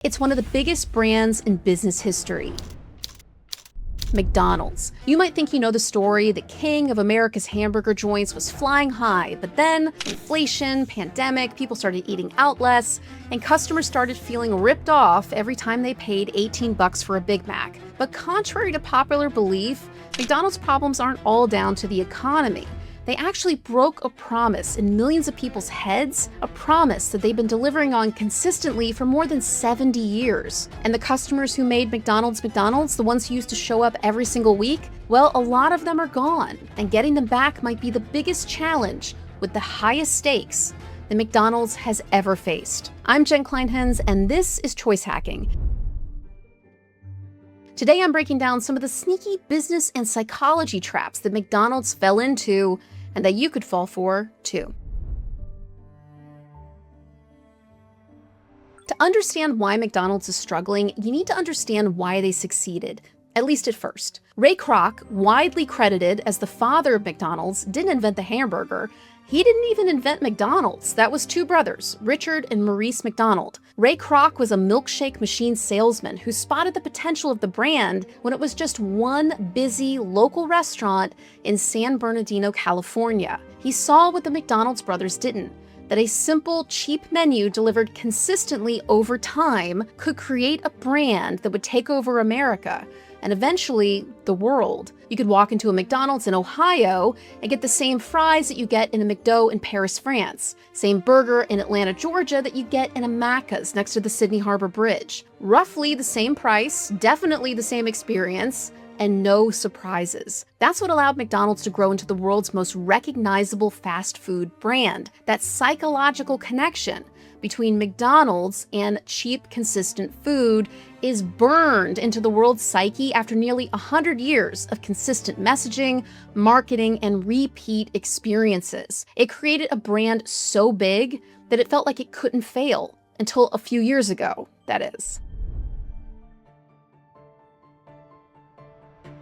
It's one of the biggest brands in business history. McDonald's. You might think you know the story. The king of America's hamburger joints was flying high, but then inflation, pandemic, people started eating out less, and customers started feeling ripped off every time they paid $18 for a Big Mac. But contrary to popular belief, McDonald's problems aren't all down to the economy. They actually broke a promise in millions of people's heads, a promise that they've been delivering on consistently for more than 70 years. And the customers who made McDonald's, the ones who used to show up every single week, well, a lot of them are gone, and getting them back might be the biggest challenge with the highest stakes that McDonald's has ever faced. I'm Jen Kleinhens, and this is Choice Hacking. Today, I'm breaking down some of the sneaky business and psychology traps that McDonald's fell into and that you could fall for, too. To understand why McDonald's is struggling, you need to understand why they succeeded, at least at first. Ray Kroc, widely credited as the father of McDonald's, didn't invent the hamburger. He didn't even invent McDonald's. That was two brothers, Richard and Maurice McDonald. Ray Kroc was a milkshake machine salesman who spotted the potential of the brand when it was just one busy local restaurant in San Bernardino, California. He saw what the McDonald's brothers didn't, that a simple, cheap menu delivered consistently over time could create a brand that would take over America and eventually the world. You could walk into a McDonald's in Ohio and get the same fries that you get in a McDo in Paris, France. Same burger in Atlanta, Georgia that you get in a Macca's next to the Sydney Harbor Bridge. Roughly the same price, definitely the same experience, and no surprises. That's what allowed McDonald's to grow into the world's most recognizable fast food brand. That psychological connection between McDonald's and cheap, consistent food is burned into the world's psyche after nearly 100 years of consistent messaging, marketing, and repeat experiences. It created a brand so big that it felt like it couldn't fail, until a few years ago, that is.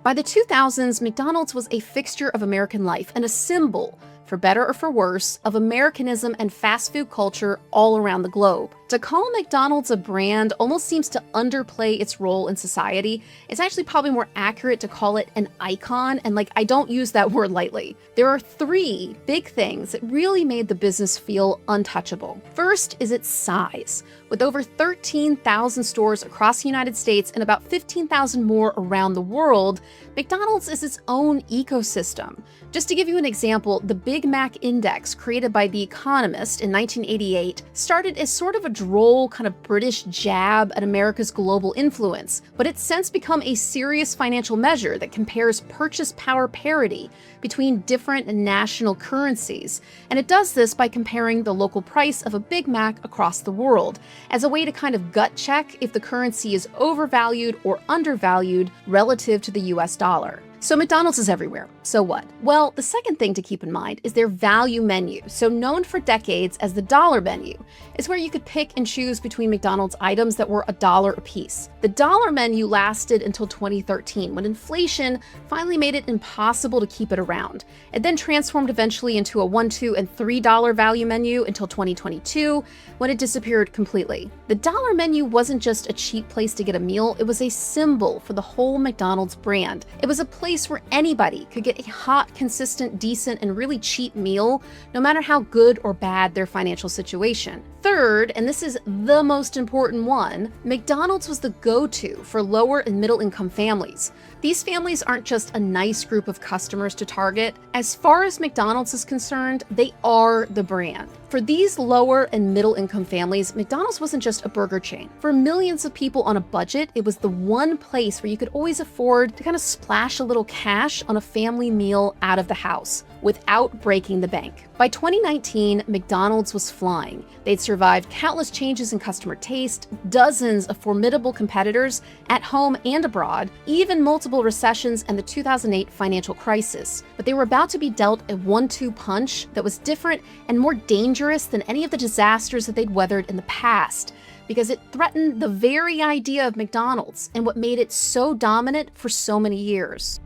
By the 2000s, McDonald's was a fixture of American life and a symbol, for better or for worse, of Americanism and fast food culture all around the globe. To call McDonald's a brand almost seems to underplay its role in society. It's actually probably more accurate to call it an icon, and I don't use that word lightly. There are three big things that really made the business feel untouchable. First is its size. With over 13,000 stores across the United States and about 15,000 more around the world, McDonald's is its own ecosystem. Just to give you an example, the Big Mac Index, created by The Economist in 1988, started as sort of a droll kind of British jab at America's global influence, but it's since become a serious financial measure that compares purchase power parity between different national currencies. And it does this by comparing the local price of a Big Mac across the world as a way to kind of gut check if the currency is overvalued or undervalued relative to the US dollar. So McDonald's is everywhere. So what? Well, the second thing to keep in mind is their value menu. So known for decades as the dollar menu, is where you could pick and choose between McDonald's items that were $1 a piece. The dollar menu lasted until 2013, when inflation finally made it impossible to keep it around. It then transformed eventually into a $1, $2, and $3 value menu until 2022, when it disappeared completely. The dollar menu wasn't just a cheap place to get a meal, it was a symbol for the whole McDonald's brand. It was a place where anybody could get a hot, consistent, decent, and really cheap meal, no matter how good or bad their financial situation. Third, and this is the most important one, McDonald's was the go-to for lower and middle-income families. These families aren't just a nice group of customers to target. As far as McDonald's is concerned, they are the brand. For these lower and middle-income families, McDonald's wasn't just a burger chain. For millions of people on a budget, it was the one place where you could always afford to kind of splash a little cash on a family meal out of the house without breaking the bank. By 2019, McDonald's was flying. They'd survived countless changes in customer taste, dozens of formidable competitors at home and abroad, even multiple recessions and the 2008 financial crisis. But they were about to be dealt a 1-2 punch that was different and more dangerous than any of the disasters that they'd weathered in the past, because it threatened the very idea of McDonald's and what made it so dominant for so many years.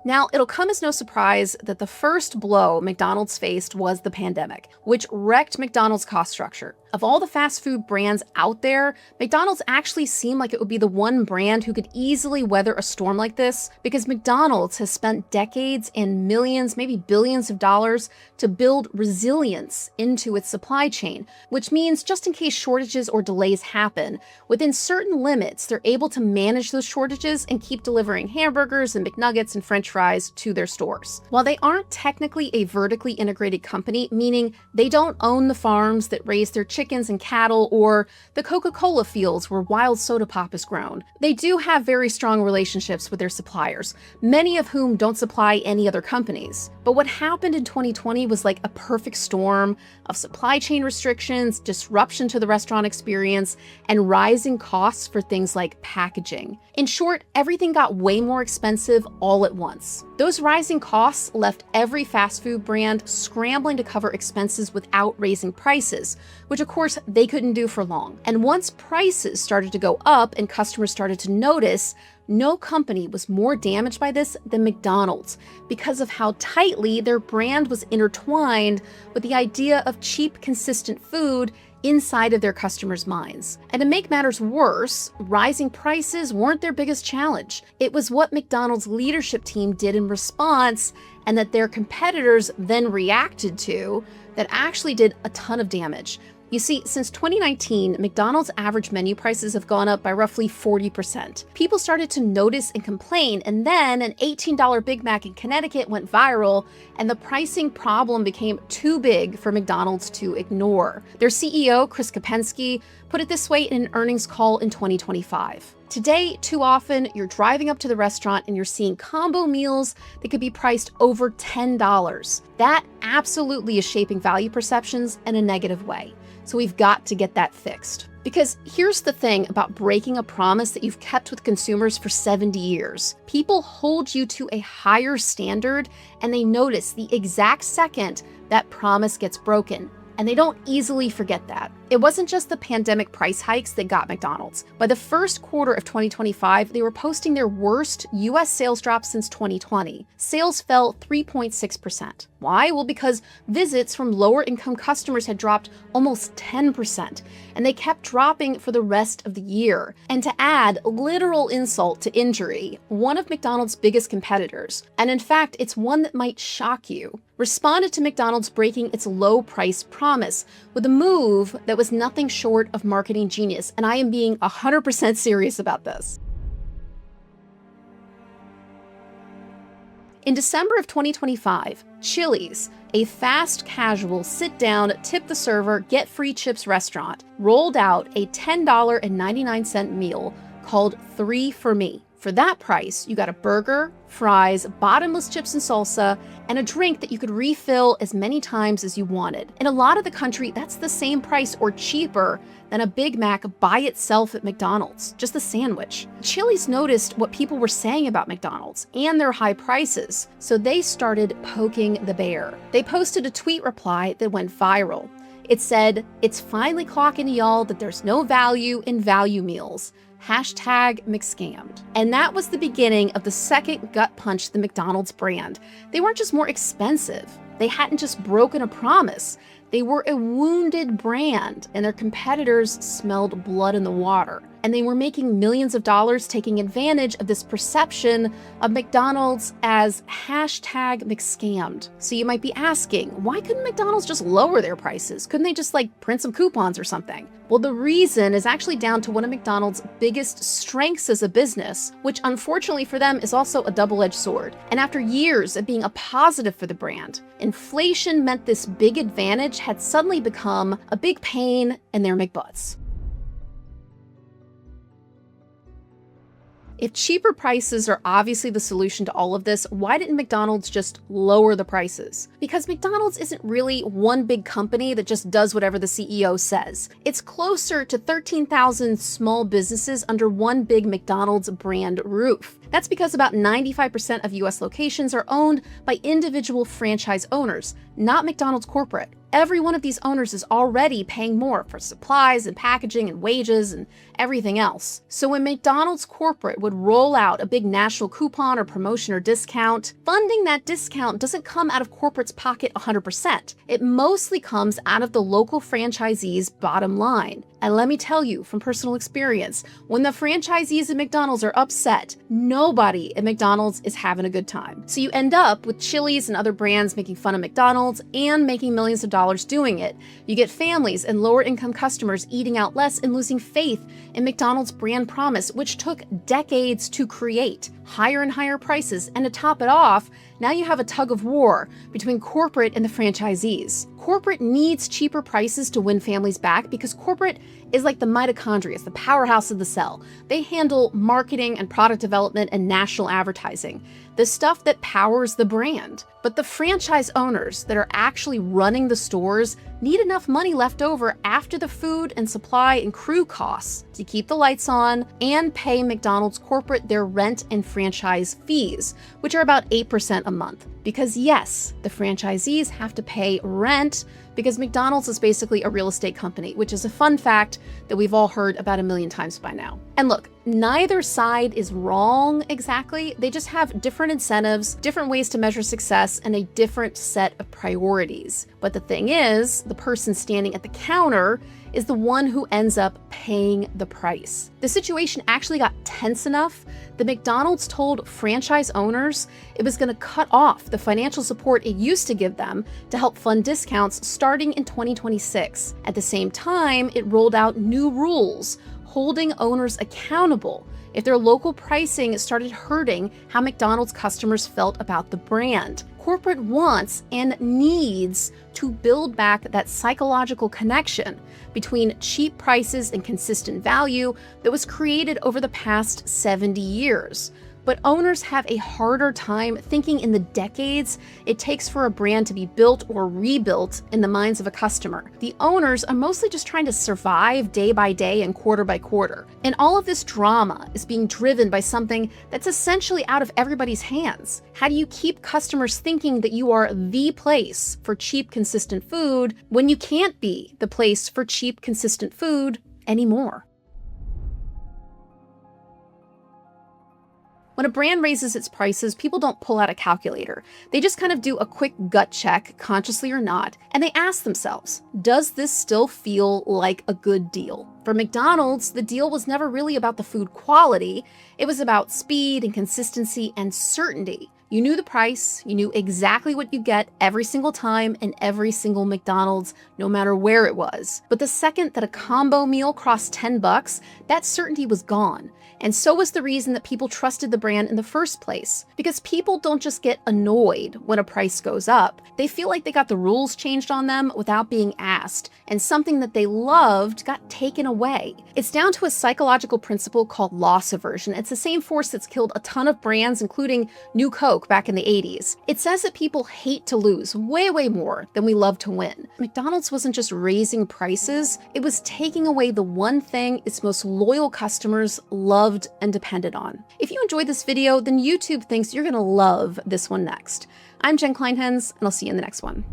Now, it'll come as no surprise that the first blow McDonald's faced was the pandemic, which wrecked McDonald's cost structure. Of all the fast food brands out there, McDonald's actually seemed like it would be the one brand who could easily weather a storm like this, because McDonald's has spent decades and millions, maybe billions of dollars to build resilience into its supply chain, which means just in case shortages or delays happen, within certain limits, they're able to manage those shortages and keep delivering hamburgers and McNuggets and French fries to their stores. While they aren't technically a vertically integrated company, meaning they don't own the farms that raise their chickens and cattle or the Coca-Cola fields where wild soda pop is grown, they do have very strong relationships with their suppliers, many of whom don't supply any other companies. But what happened in 2020 was like a perfect storm of supply chain restrictions, disruption to the restaurant experience, and rising costs for things like packaging. In short, everything got way more expensive all at once. Those rising costs left every fast food brand scrambling to cover expenses without raising prices, which of course they couldn't do for long. And once prices started to go up and customers started to notice, no company was more damaged by this than McDonald's because of how tightly their brand was intertwined with the idea of cheap, consistent food inside of their customers' minds. And to make matters worse, rising prices weren't their biggest challenge. It was what McDonald's leadership team did in response and that their competitors then reacted to that actually did a ton of damage. You see, since 2019, McDonald's average menu prices have gone up by roughly 40%. People started to notice and complain, and then an $18 Big Mac in Connecticut went viral, and the pricing problem became too big for McDonald's to ignore. Their CEO, Chris Kopensky, put it this way in an earnings call in 2025. Today, too often, you're driving up to the restaurant and you're seeing combo meals that could be priced over $10. That absolutely is shaping value perceptions in a negative way. So we've got to get that fixed. Because here's the thing about breaking a promise that you've kept with consumers for 70 years. People hold you to a higher standard, and they notice the exact second that promise gets broken. And they don't easily forget that. It wasn't just the pandemic price hikes that got McDonald's. By the first quarter of 2025, they were posting their worst US sales drop since 2020. Sales fell 3.6%. Why? Well, because visits from lower income customers had dropped almost 10%, and they kept dropping for the rest of the year. And to add literal insult to injury, one of McDonald's biggest competitors, and in fact, it's one that might shock you, responded to McDonald's breaking its low price promise with a move that was nothing short of marketing genius, and I am being 100% serious about this. In December of 2025, Chili's, a fast casual sit-down, tip the server, get free chips restaurant, rolled out a $10.99 meal called 3 for Me. For that price, you got a burger, fries, bottomless chips and salsa, and a drink that you could refill as many times as you wanted. In a lot of the country, that's the same price or cheaper than a Big Mac by itself at McDonald's, just the sandwich. Chili's noticed what people were saying about McDonald's and their high prices, so they started poking the bear. They posted a tweet reply that went viral. It said, "It's finally clocking to y'all that there's no value in value meals. #McScammed." And that was the beginning of the second gut punch to the McDonald's brand. They weren't just more expensive. They hadn't just broken a promise. They were a wounded brand, and their competitors smelled blood in the water. And they were making millions of dollars taking advantage of this perception of McDonald's as #McScammed. So you might be asking, why couldn't McDonald's just lower their prices? Couldn't they just print some coupons or something? Well, the reason is actually down to one of McDonald's biggest strengths as a business, which unfortunately for them is also a double-edged sword. And after years of being a positive for the brand, inflation meant this big advantage had suddenly become a big pain in their McButts. If cheaper prices are obviously the solution to all of this, why didn't McDonald's just lower the prices? Because McDonald's isn't really one big company that just does whatever the CEO says. It's closer to 13,000 small businesses under one big McDonald's brand roof. That's because about 95% of US locations are owned by individual franchise owners, not McDonald's corporate. Every one of these owners is already paying more for supplies and packaging and wages and everything else. So when McDonald's corporate would roll out a big national coupon or promotion or discount, funding that discount doesn't come out of corporate's pocket 100%. It mostly comes out of the local franchisee's bottom line. And let me tell you from personal experience, when the franchisees at McDonald's are upset, nobody at McDonald's is having a good time. So you end up with Chili's and other brands making fun of McDonald's and making millions of dollars doing it. You get families and lower income customers eating out less and losing faith in McDonald's brand promise, which took decades to create. Higher and higher prices, and to top it off, now you have a tug of war between corporate and the franchisees. Corporate needs cheaper prices to win families back because corporate is like the mitochondria, it's the powerhouse of the cell. They handle marketing and product development and national advertising, the stuff that powers the brand. But the franchise owners that are actually running the stores need enough money left over after the food and supply and crew costs to keep the lights on and pay McDonald's corporate their rent and franchise fees, which are about 8% a month. Because yes, the franchisees have to pay rent because McDonald's is basically a real estate company, which is a fun fact that we've all heard about a million times by now. And look, neither side is wrong exactly. They just have different incentives, different ways to measure success, and a different set of priorities. But the thing is, the person standing at the counter is the one who ends up paying the price. The situation actually got tense enough that McDonald's told franchise owners it was going to cut off the financial support it used to give them to help fund discounts starting in 2026. At the same time, it rolled out new rules holding owners accountable if their local pricing started hurting how McDonald's customers felt about the brand. Corporate wants and needs to build back that psychological connection between cheap prices and consistent value that was created over the past 70 years. But owners have a harder time thinking in the decades it takes for a brand to be built or rebuilt in the minds of a customer. The owners are mostly just trying to survive day by day and quarter by quarter. And all of this drama is being driven by something that's essentially out of everybody's hands. How do you keep customers thinking that you are the place for cheap, consistent food when you can't be the place for cheap, consistent food anymore? When a brand raises its prices, people don't pull out a calculator. They just kind of do a quick gut check, consciously or not, and they ask themselves, does this still feel like a good deal? For McDonald's, the deal was never really about the food quality. It was about speed and consistency and certainty. You knew the price, you knew exactly what you get every single time in every single McDonald's, no matter where it was. But the second that a combo meal crossed $10, that certainty was gone. And so was the reason that people trusted the brand in the first place. Because people don't just get annoyed when a price goes up. They feel like they got the rules changed on them without being asked, and something that they loved got taken away. It's down to a psychological principle called loss aversion. It's the same force that's killed a ton of brands, including New Coke back in the 80s. It says that people hate to lose way, way more than we love to win. McDonald's wasn't just raising prices, it was taking away the one thing its most loyal customers loved and depended on. If you enjoyed this video, then YouTube thinks you're gonna love this one next. I'm Jen Kleinhens, and I'll see you in the next one.